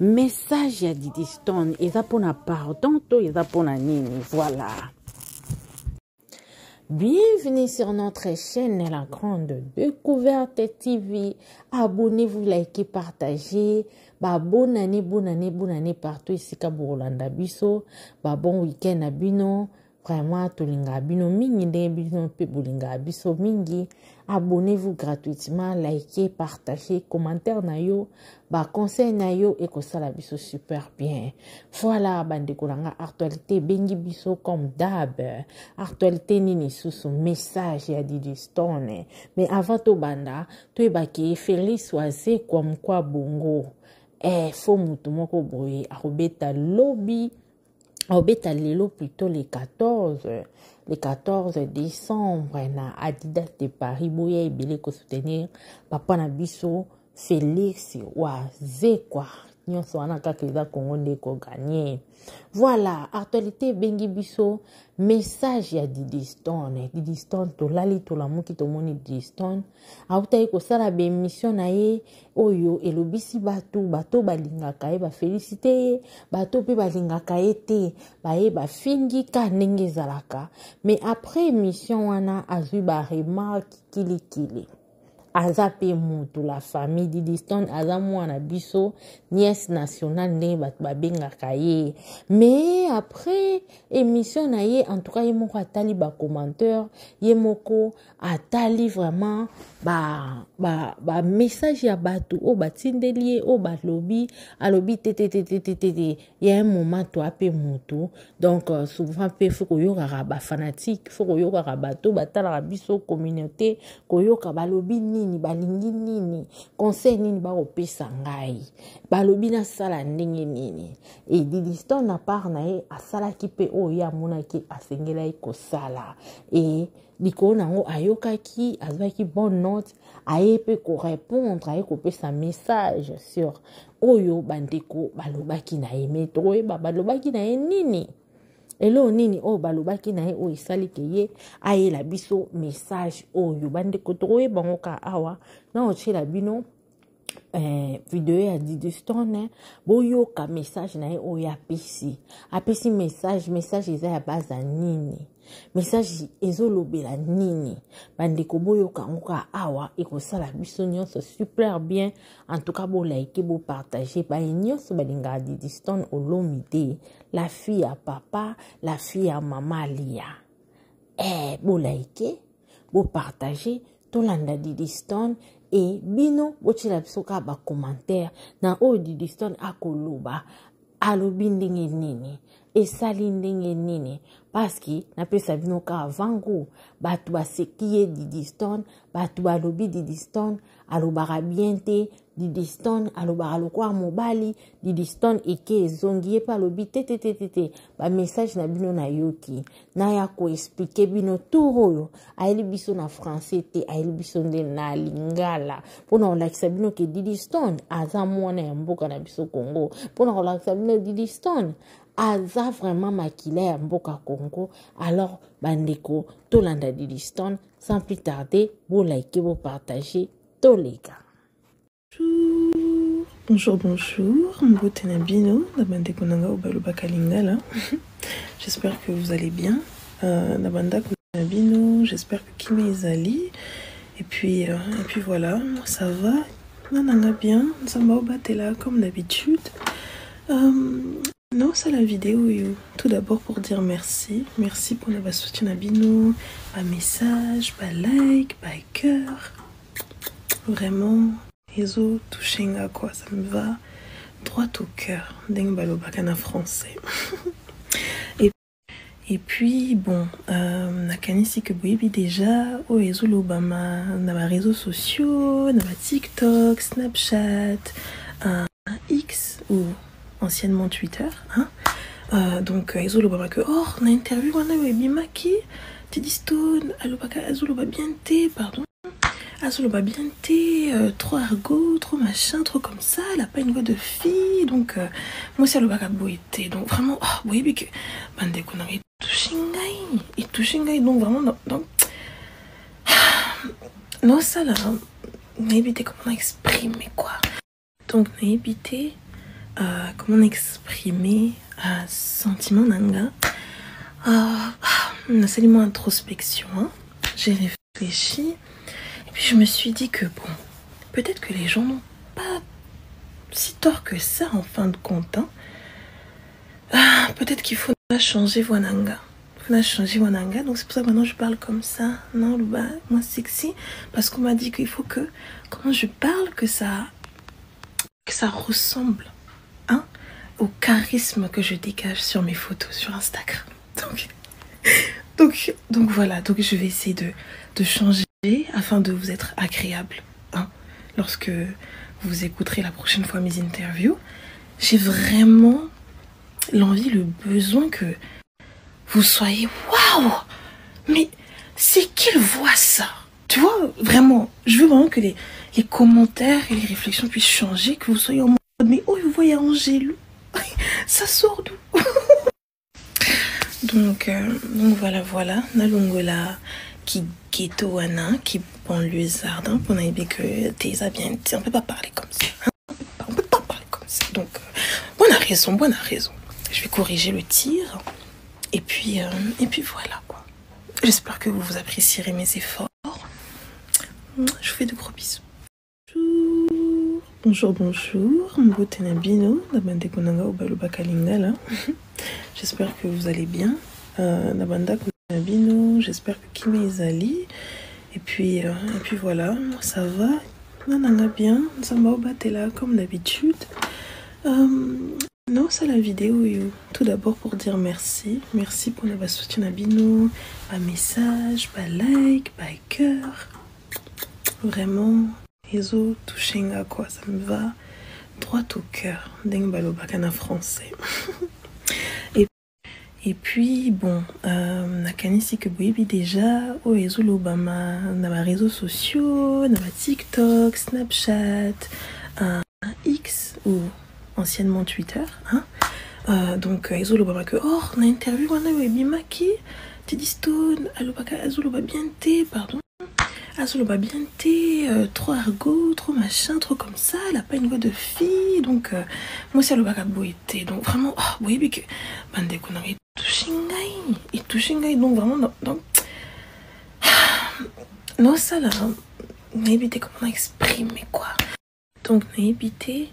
message ya Didi Stone eza pona pardon to eza pona nini. Voilà. Bienvenue sur notre chaîne La Grande Découverte TV. Abonnez-vous, likez, partagez. Bonne année partout ici ka Bolanda biso. Bon week-end à bino. Vraiment tolinga bino mingi de bino pe bolinga biso mingi. Abonnez-vous gratuitement, likez, partagez, commentaire na yo, conseil na yo et kosala biso super bien. Voilà bande kolanga actualité bengi biso comme d'hab. Actualité nini susu message ya Didi Stone. Mais avant to banda, to ebaki Félix Oise comme quoi bongo. Faut mutu moko boye akobeta lobby. Obeta lelo plutôt le 14 décembre na Adidas de Paris boya ebele ko soutenir papa na biso Félix Oise quoi nyonso wana kaka eza Congo nde ko gagner. Voilà, actualité bengi biso message ya Didi Stone to lali to la muki to moni Didi Stone autai ko sala be mission na ye oyo elobisi bato balingaka ye ba féliciter bato pe balingaka ye te ba ye ba fingi ka ndenge zalaka. Mais après mission wana azui ba remarque kili aza pe mutu la famille Didi Stone aza mwana biso nièce nationale ndenge bato babengaka ye. Mais après émission na ye en tout cas ye moko atali ba commentaire ye moko atali vraiment ba message ya bato o batindeli ye o balobi alobi tete ya un moment to ape mutu donc souvent pe faut koyoka ba fanatique faut koyoka bato batala biso communauté koyoka balobi nini balingi nini conseil nini bakopesa ngai balobi na sala ndenge nini. Et Didi Stone na part na ye asalaki pe oyo amonaki asengela ye kosala et likolo nango ayokaki azwaki bonne note aye pe ko répondre aye kopesa message sur oyo bandeko balobaki na ye. Mais tokoyeba balobaki na ye nini elo nini o balobaki na ye o isali ke ye ayela biso message oyo bandeko tokoyeba ngo ka awa na ochela bino video ya Didi Stone boyoka message na ye oyo apesi message eza ya baza nini message ezolobela nini bandeko boyoka ngo ka awa ekosala biso nyonso super bien. En tout cas bo like bo partager ba nyonso balinga Didi Stone olomide la fille à papa la fille à maman Lia. Bo like bo partager tolanda Didi Stone et bino bochila biso ka ba commentaire na o Didi Stone akoloba alobi ndenge nini esali ndenge nini parce que na pesa bino ka vango batu basekiye Didi Stone batu balobi Didi Stone alobaka bien te Didi Stone alobaka lokwa mobali Didi Stone eke ezongi ye pa lobi te ba message na bino na yoki na ya ko expliquer bino tout oyo ayeli biso na français te ayeli biso nde na lingala pona olakisa bino ke Didi Stone aza mwana ya mboka na biso Congo pona olakisa bino Didi Stone aza vraiment makila ya mboka Congo. Alors bandeko tolanda Didi Stone sans plus tarder bo like bo partager to les gars. Bonjour, Mbotenabino, Nabandeko Nanga Obalobaka Lingala. J'espère que vous allez bien. Nabandeko Nabino, j'espère que Kimi Ezali. Et puis voilà, moi ça va. Nananga bien, Nzamba Obatela comme d'habitude. Non, c'est la vidéo. Tout d'abord pour dire merci. Merci pour notre soutien Nabino, un message, un like, un cœur. Vraiment. Ezo touchenga quoi, ça me va droit au cœur. Deng balobakana français. Et puis bon, nakanisi que boyebi déjà o ezo lobama na ba réseaux sociaux, na ba TikTok, Snapchat, X ou anciennement Twitter, hein. Donc ezo lobama que na interview wana webi maki Didi Stone, alobaka ezo loba bien te, pardon. Azoloba bien té, trop argot, trop machin, trop comme ça, elle a pas une voix de fille, donc moi c'est Alobaka boité, donc vraiment, oh, vous voyez que Bandeko n'a et Tushingai, donc vraiment, donc, non, ça là, n'a évité comment on exprime, quoi. Donc, n'a évité, comment exprimer un sentiment nanga. C'est mon introspection. Hein. J'ai réfléchi et puis je me suis dit que bon, peut-être que les gens n'ont pas si tort que ça en fin de compte. Hein. Peut-être qu'il faut changer Wananga. Il faut changer Wananga. Donc c'est pour ça que maintenant je parle comme ça. Non, le bas, moins sexy. Parce qu'on m'a dit qu'il faut que, quand je parle, que ça ressemble, hein, au charisme que je dégage sur mes photos sur Instagram. Donc voilà. Donc je vais essayer de changer afin de vous être agréable. Hein, lorsque vous écouterez la prochaine fois mes interviews. J'ai vraiment l'envie, le besoin que vous soyez waouh, mais c'est qu'il voit ça, tu vois, vraiment, je veux vraiment que les commentaires et les réflexions puissent changer, que vous soyez en mode, mais oh, vous voyez Angélou, ça sort d'où? donc voilà, nalongola qui ghetto wana, qui banlieusarde, hein, pour n'aimer que t'es bien, on peut pas parler comme ça, hein, on peut pas parler comme ça, donc bonne raison. Je vais corriger le tir. Et puis voilà quoi. J'espère que vous apprécierez mes efforts. Je vous fais de gros bisous. Bonjour. Mbotenabino, Nabande Konanga Obaloba Kalingala. J'espère que vous allez bien. Nabanda Konabino, j'espère que Kime Izali. Et puis voilà, moi ça va. Nananga bien. Samba Obatela comme d'habitude. Non, c'est la vidéo. Tout d'abord pour dire merci. Merci pour le soutien à Bino, un message, pas like, pas cœur. Vraiment, les autres touchent à quoi, ça me va droit au cœur. Deng balobakana français. Et puis bon, nakanisi que boyebi déjà au ezolo bama na ba réseaux sociaux, na ba TikTok, Snapchat, X ou anciennement Twitter, hein. Donc ezolo bama que on a interview wana webimaki Teddy Stone, alobaka ezolo ba bien té, pardon. Azolo ba bien té, trop argot, trop machin, trop comme ça, elle a pas une voix de fille, donc moi c'est alobaka boité, donc vraiment, boyebi que bande konari et touchingai, donc vraiment donc non ça là, n'habité comment exprimer quoi, donc n'habité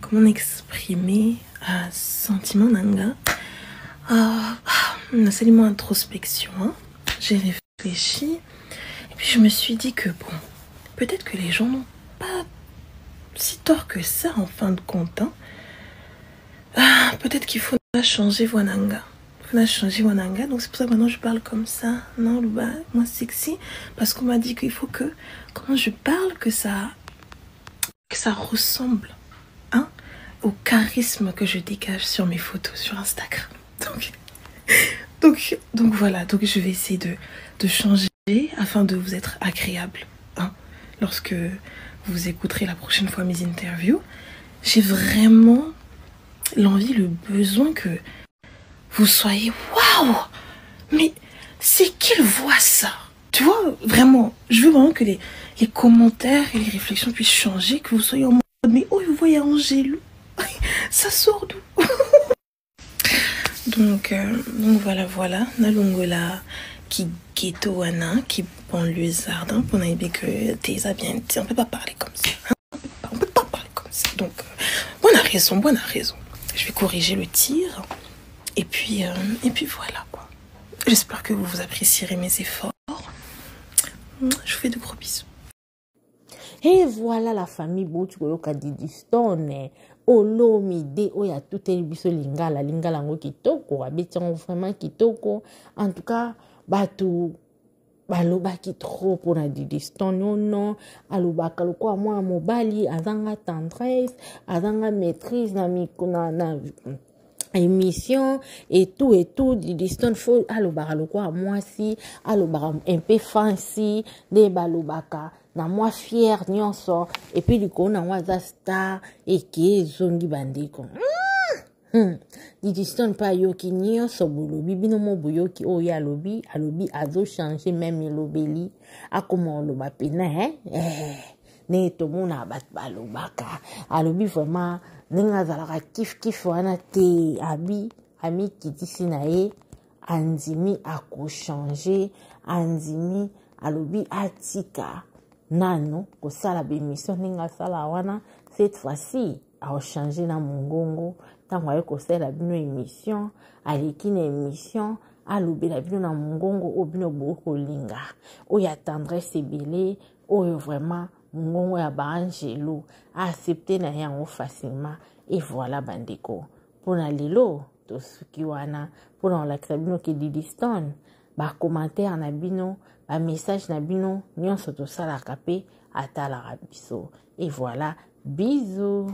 comment exprimer un sentiment nanga. C'est mon introspection, hein. J'ai réfléchi et puis je me suis dit que bon, peut-être que les gens n'ont pas si tort que ça en fin de compte, hein. Peut-être qu'il faut changer Wananga. Donc c'est pour ça que maintenant je parle comme ça. Non, le bas, moins sexy. Parce qu'on m'a dit qu'il faut que, quand je parle, que ça ressemble, hein, au charisme que je dégage sur mes photos sur Instagram. Donc voilà. Donc je vais essayer de changer afin de vous être agréable, hein, lorsque vous écouterez la prochaine fois mes interviews. J'ai vraiment l'envie, le besoin que vous soyez waouh, mais c'est qu'il voit ça, tu vois, vraiment, je veux vraiment que les commentaires et les réflexions puissent changer, que vous soyez en mode, mais oh, vous voyez Angélou, ça sort d'où? donc voilà, nalongola qui ghetto wana, qui banlieusarde, hein, pour n'aimer que t'es bien, on peut pas parler comme ça, hein, on peut pas parler comme ça, donc bonne raison. Je vais corriger le tir. Et puis voilà quoi. J'espère que vous apprécierez mes efforts. Je vous fais de gros bisous. Et voilà la famille Bouti Koyoka Didi Stone. Olo mide oya tout el biso lingala ngo kitoko abetango vraiment kitoko. En tout cas, batu balobaki trop pour la Didi Stone non alobaka lokwa mwa mobali azanga tendresse, azanga maîtrise na émission et tout Didi Stone faut alobaka lokwa mwasi alobaka un peu fancy de balobaka na moi fier nyonso et puis liko na waza star et qui zongi bandiko Didi Stone pa yoki nyonso bolobi bino mo boyoki oyo alobi azo changer même lobeli akoma loba pena ne tomona bat balobaka alobi vraiment ninga zalaka kif wana te ami kitisi na ye andimi changer andimi alobi atika nano kosala bemission ninga sala wana cette fois-ci a changer na mongongo tango aye kosala bino émission aleki na émission alobela bino na mongongo o bino bokolinga oya tendresse ebele oyo vraiment mongongo ya baangelo accepter na yango facilement et voilà bandeko pona lelo tosuki wana pona olakisa bino ke Didiston ba commentaire na bino ba message na bino nyonso tosalaka pe atalaka biso et voilà bisous.